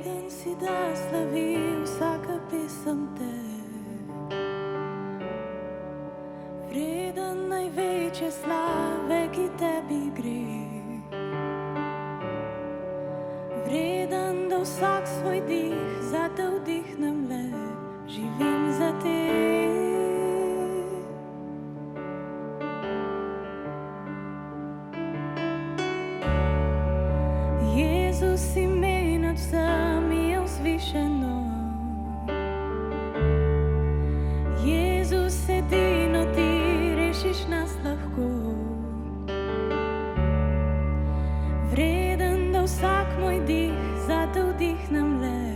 Vreden si, da slavi vsaka pesem te. Vreden največje slave, ki tebi gre. Vreden, da vsak svoj dih zate vdihnem le, živim za te. Jezus, ime nad vsemi je vzvišeno. Jezus, edino ti rešiš nas lahko. Vreden, da vsak moj dih zate vdihnem le,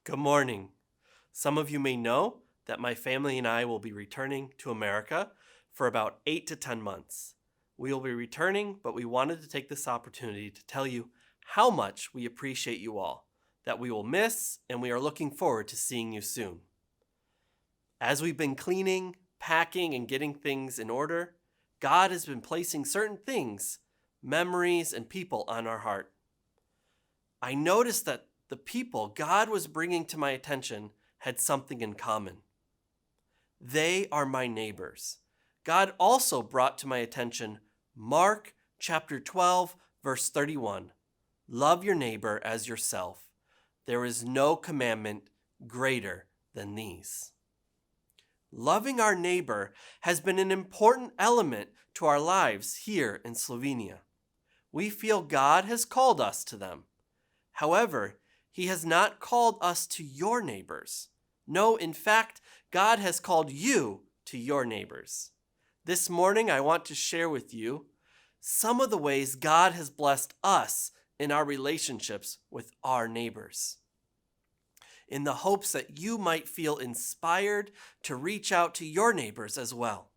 Good morning. Some of you may know that my family and I will be returning to America for about 8 to 10 months. We will be returning, but we wanted to take this opportunity to tell you how much we appreciate you all, that we will miss, and we are looking forward to seeing you soon. As we've been cleaning, packing, and getting things in order, God has been placing certain things, memories, and people on our heart. I noticed that the people God was bringing to my attention had something in common. They are my neighbors. God also brought to my attention Mark chapter 12, verse 31. Love your neighbor as yourself. There is no commandment greater than these. Loving our neighbor has been an important element to our lives here in Slovenia. We feel God has called us to them. However, He has not called us to your neighbors. No, in fact, God has called you to your neighbors. This morning, I want to share with you some of the ways God has blessed us in our relationships with our neighbors, in the hopes that you might feel inspired to reach out to your neighbors as well.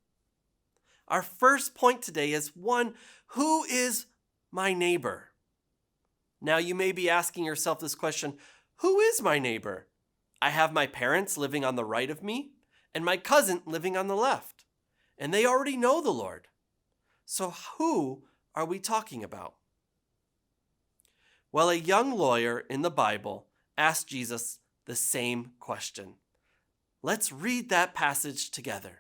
Our first point today is one, who is my neighbor? Now you may be asking yourself this question, who is my neighbor? I have my parents living on the right of me and my cousin living on the left, and they already know the Lord. So who are we talking about? Well, a young lawyer in the Bible asked Jesus the same question. Let's read that passage together.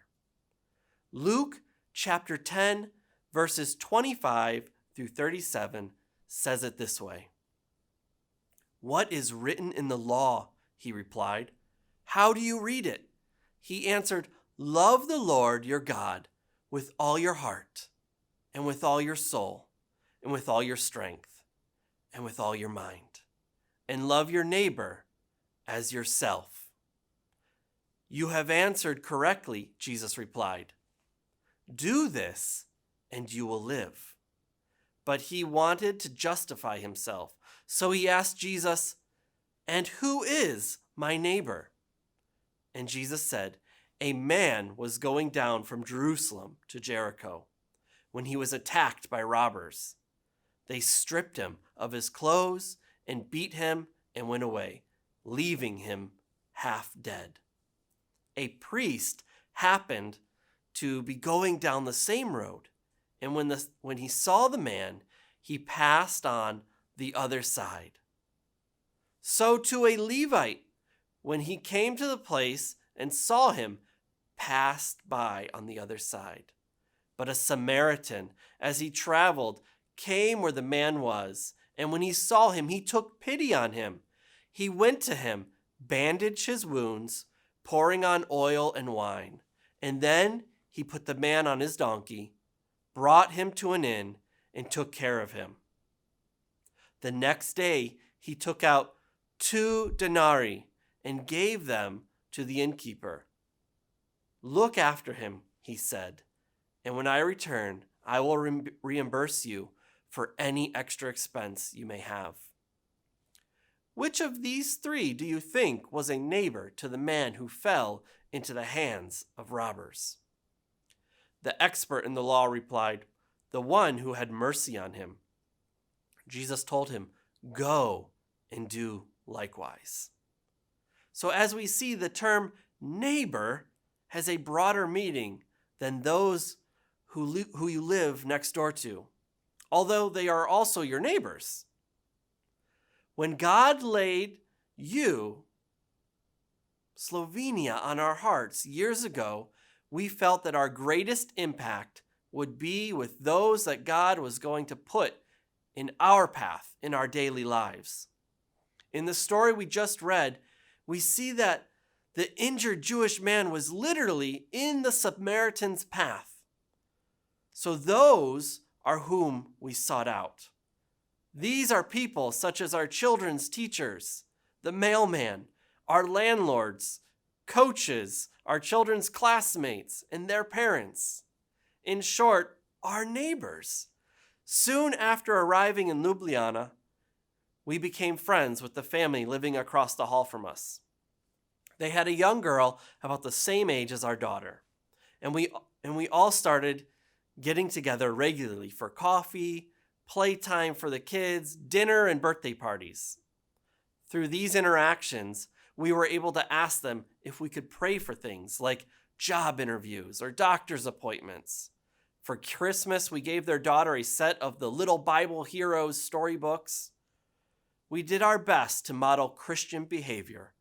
Luke chapter 10, verses 25 through 37 says it this way. What is written in the law? He replied. How do you read it? He answered, love the Lord your God with all your heart and with all your soul and with all your strength and with all your mind, and love your neighbor as yourself. You have answered correctly, Jesus replied. Do this and you will live. But he wanted to justify himself, so he asked Jesus, and who is my neighbor? And Jesus said, a man was going down from Jerusalem to Jericho when he was attacked by robbers. They stripped him of his clothes and beat him and went away, leaving him half dead. A priest happened to be going down the same road, and when he saw the man, he passed on the other side. So too a Levite, when he came to the place and saw him, passed by on the other side. But a Samaritan, as he traveled, came where the man was, and when he saw him, he took pity on him. He went to him, bandaged his wounds, pouring on oil and wine, and then he put the man on his donkey, brought him to an inn, and took care of him. The next day he took out 2 denarii and gave them to the innkeeper. Look after him, he said, and when I return, I will reimburse you for any extra expense you may have. Which of these 3 do you think was a neighbor to the man who fell into the hands of robbers? The expert in the law replied, the one who had mercy on him. Jesus told him, go and do likewise. So as we see, the term neighbor has a broader meaning than those who you live next door to, although they are also your neighbors. When God laid you, Slovenia, on our hearts years ago, we felt that our greatest impact would be with those that God was going to put in our path, in our daily lives. In the story we just read, we see that the injured Jewish man was literally in the Samaritan's path. So those are whom we sought out. These are people such as our children's teachers, the mailman, our landlords, coaches, our children's classmates, and their parents. In short, our neighbors. Soon after arriving in Ljubljana, we became friends with the family living across the hall from us. They had a young girl about the same age as our daughter, and we all started getting together regularly for coffee, playtime for the kids, dinner, and birthday parties. Through these interactions, we were able to ask them if we could pray for things like job interviews or doctor's appointments. For Christmas, we gave their daughter a set of the Little Bible Heroes storybooks. We did our best to model Christian behavior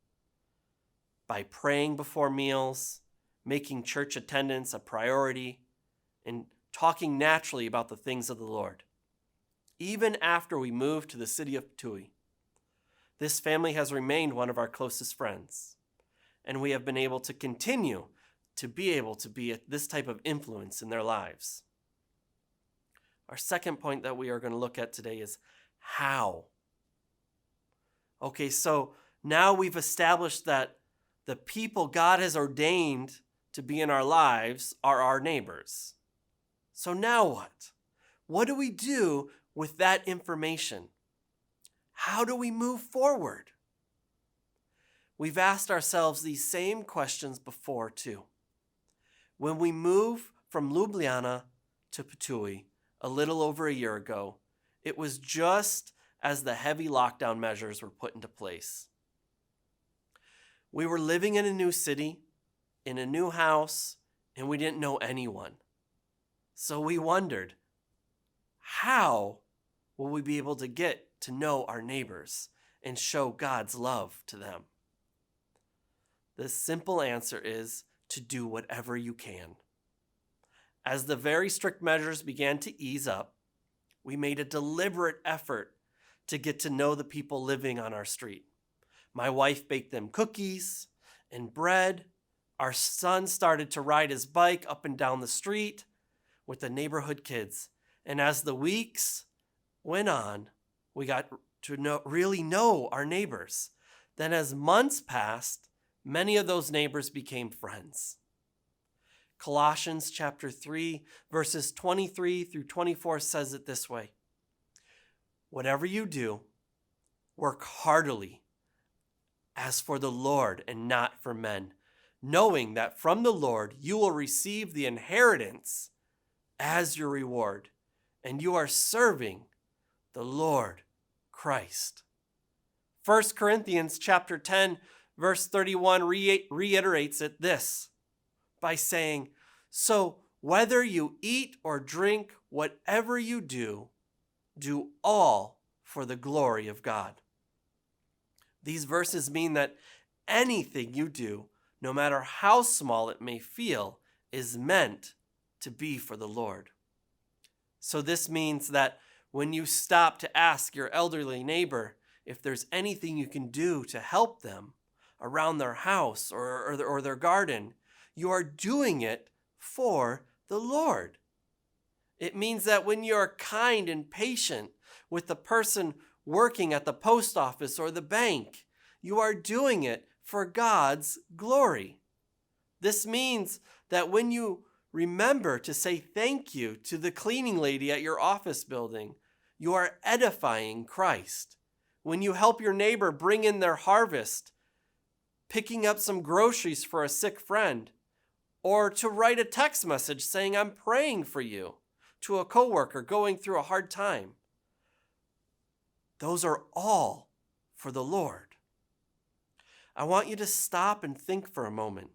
by praying before meals, making church attendance a priority, and talking naturally about the things of the Lord. Even after we moved to the city of Patui, this family has remained one of our closest friends, and we have been able to continue to be this type of influence in their lives. Our second point that we are going to look at today is how. Okay, so now we've established that the people God has ordained to be in our lives are our neighbors. So now what? What do we do with that information? How do we move forward? We've asked ourselves these same questions before too. When we moved from Ljubljana to Patui a little over a year ago, it was just as the heavy lockdown measures were put into place. We were living in a new city, in a new house, and we didn't know anyone. So we wondered, how will we be able to get to know our neighbors and show God's love to them? The simple answer is to do whatever you can. As the very strict measures began to ease up, we made a deliberate effort to get to know the people living on our street. My wife baked them cookies and bread. Our son started to ride his bike up and down the street with the neighborhood kids. And as the weeks went on, we got to really know our neighbors. Then as months passed, many of those neighbors became friends. Colossians chapter 3, verses 23 through 24 says it this way: "Whatever you do, work heartily as for the Lord and not for men, knowing that from the Lord you will receive the inheritance as your reward, and you are serving the Lord Christ." 1 Corinthians chapter 10, verse 31 reiterates it this by saying, "So whether you eat or drink, whatever you do, do all for the glory of God." These verses mean that anything you do, no matter how small it may feel, is meant to be for the Lord. So this means that when you stop to ask your elderly neighbor if there's anything you can do to help them around their house or their garden, you are doing it for the Lord. It means that when you are kind and patient with the person working at the post office or the bank, you are doing it for God's glory. This means that when you remember to say thank you to the cleaning lady at your office building, you are edifying Christ. When you help your neighbor bring in their harvest, picking up some groceries for a sick friend, or to write a text message saying, "I'm praying for you," to a coworker going through a hard time, those are all for the Lord. I want you to stop and think for a moment.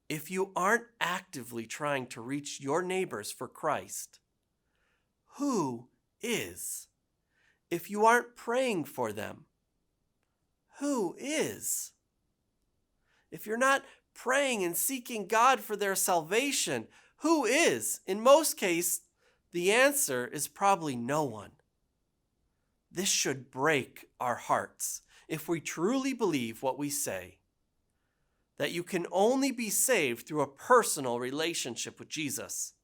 If you aren't actively trying to reach your neighbors for Christ, who is? If you aren't praying for them, who is? If you're not praying and seeking God for their salvation, who is? In most cases, the answer is probably no one. This should break our hearts if we truly believe what we say, that you can only be saved through a personal relationship with Jesus.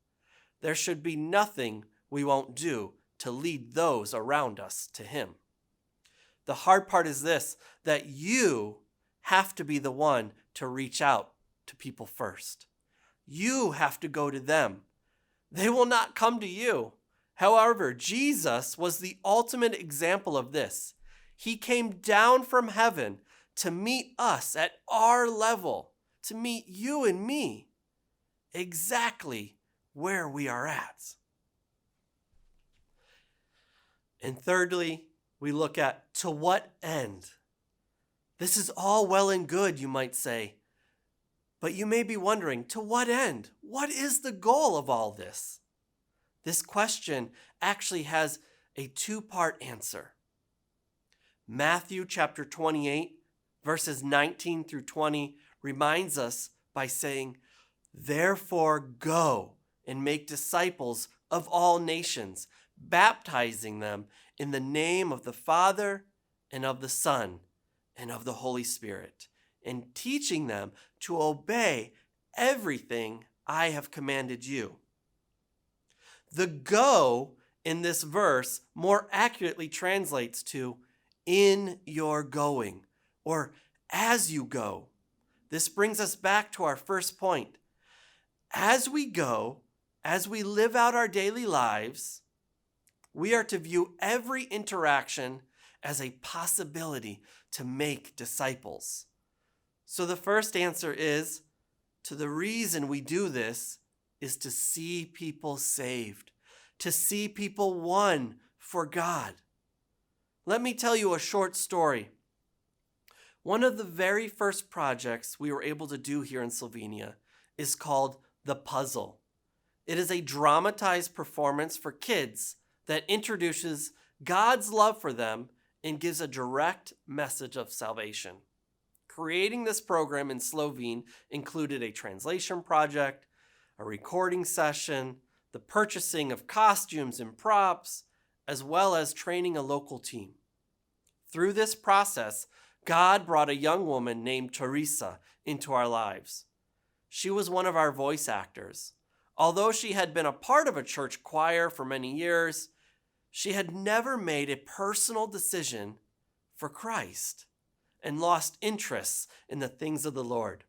There should be nothing we won't do to lead those around us to Him. The hard part is this, that you have to be the one to reach out to people first. You have to go to them. They will not come to you. However, Jesus was the ultimate example of this. He came down from heaven to meet us at our level, to meet you and me exactly where we are at. And thirdly, we look at to what end. This is all well and good, you might say. But you may be wondering, to what end? What is the goal of all this? This question actually has a two-part answer. Matthew chapter 28, verses 19 through 20 reminds us by saying, "Therefore go and make disciples of all nations, baptizing them in the name of the Father and of the Son and of the Holy Spirit, and teaching them to obey everything I have commanded you." The go in this verse more accurately translates to in your going, or as you go. This brings us back to our first point. As we go, as we live out our daily lives, we are to view every interaction as a possibility to make disciples. So the first answer is, to the reason we do this is to see people saved, to see people won for God. Let me tell you a short story. One of the very first projects we were able to do here in Slovenia is called The Puzzle. It is a dramatized performance for kids that introduces God's love for them and gives a direct message of salvation. Creating this program in Slovene included a translation project, a recording session, the purchasing of costumes and props, as well as training a local team. Through this process, God brought a young woman named Teresa into our lives. She was one of our voice actors. Although she had been a part of a church choir for many years, she had never made a personal decision for Christ and lost interest in the things of the Lord.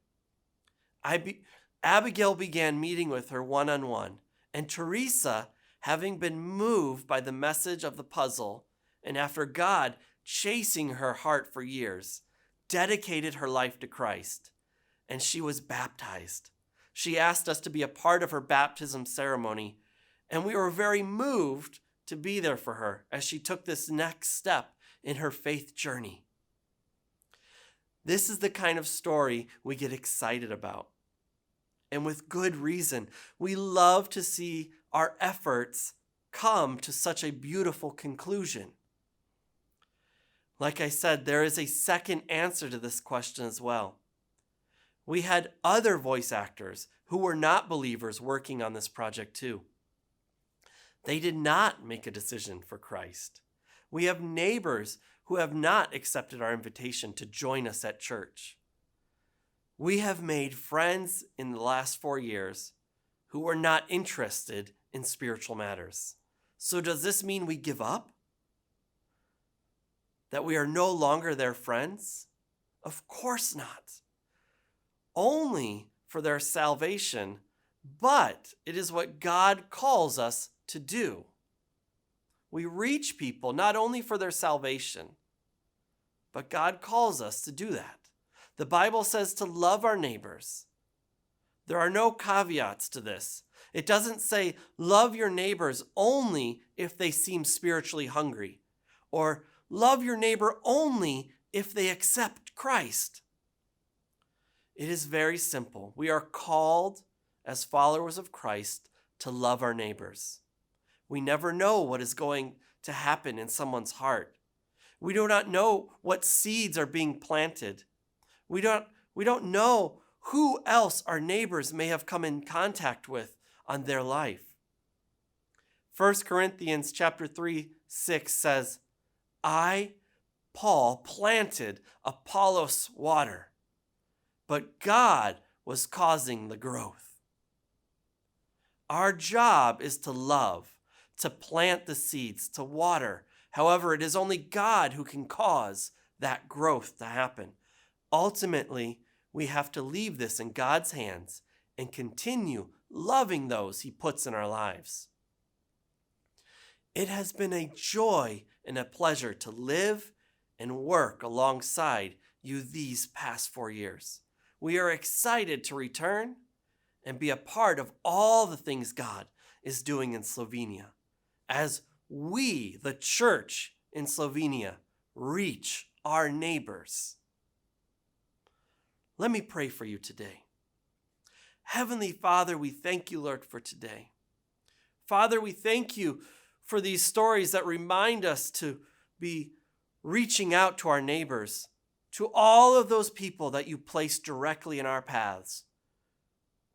Abigail began meeting with her one-on-one, and Teresa, having been moved by the message of the puzzle, and after God chasing her heart for years, dedicated her life to Christ, and she was baptized. She asked us to be a part of her baptism ceremony, and we were very moved to be there for her as she took this next step in her faith journey. This is the kind of story we get excited about. And with good reason. We love to see our efforts come to such a beautiful conclusion. Like I said, there is a second answer to this question as well. We had other voice actors who were not believers working on this project too. They did not make a decision for Christ. We have neighbors who have not accepted our invitation to join us at church. We have made friends in the last 4 years who are not interested in spiritual matters. So does this mean we give up? That we are no longer their friends? Of course not. Only for their salvation, but it is what God calls us to do. We reach people not only for their salvation, but God calls us to do that. The Bible says to love our neighbors. There are no caveats to this. It doesn't say love your neighbors only if they seem spiritually hungry, or love your neighbor only if they accept Christ. It is very simple. We are called as followers of Christ to love our neighbors. We never know what is going to happen in someone's heart. We do not know what seeds are being planted. We don't know who else our neighbors may have come in contact with on their life. 1 Corinthians chapter 3:6 says, I, Paul, planted, Apollos water, but God was causing the growth. Our job is to love, to plant the seeds, to water. However, it is only God who can cause that growth to happen. Ultimately, we have to leave this in God's hands and continue loving those he puts in our lives. It has been a joy and a pleasure to live and work alongside you these past 4 years. We are excited to return and be a part of all the things God is doing in Slovenia as we, the church in Slovenia, reach our neighbors. Let me pray for you today. Heavenly Father, we thank you, Lord, for today. Father, we thank you for these stories that remind us to be reaching out to our neighbors, to all of those people that you place directly in our paths,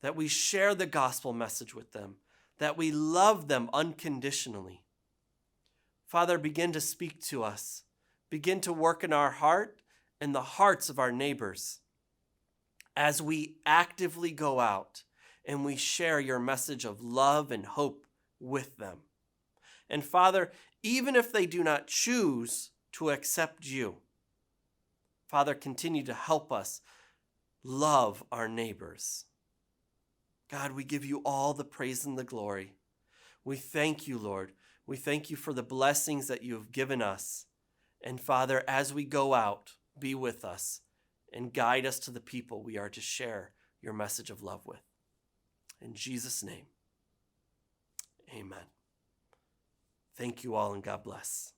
that we share the gospel message with them, that we love them unconditionally. Father, begin to speak to us. Begin to work in our heart and the hearts of our neighbors as we actively go out and we share your message of love and hope with them. And Father, even if they do not choose to accept you, Father, continue to help us love our neighbors. God, we give you all the praise and the glory. We thank you, Lord. We thank you for the blessings that you have given us. And Father, as we go out, be with us and guide us to the people we are to share your message of love with. In Jesus' name, amen. Thank you all and God bless.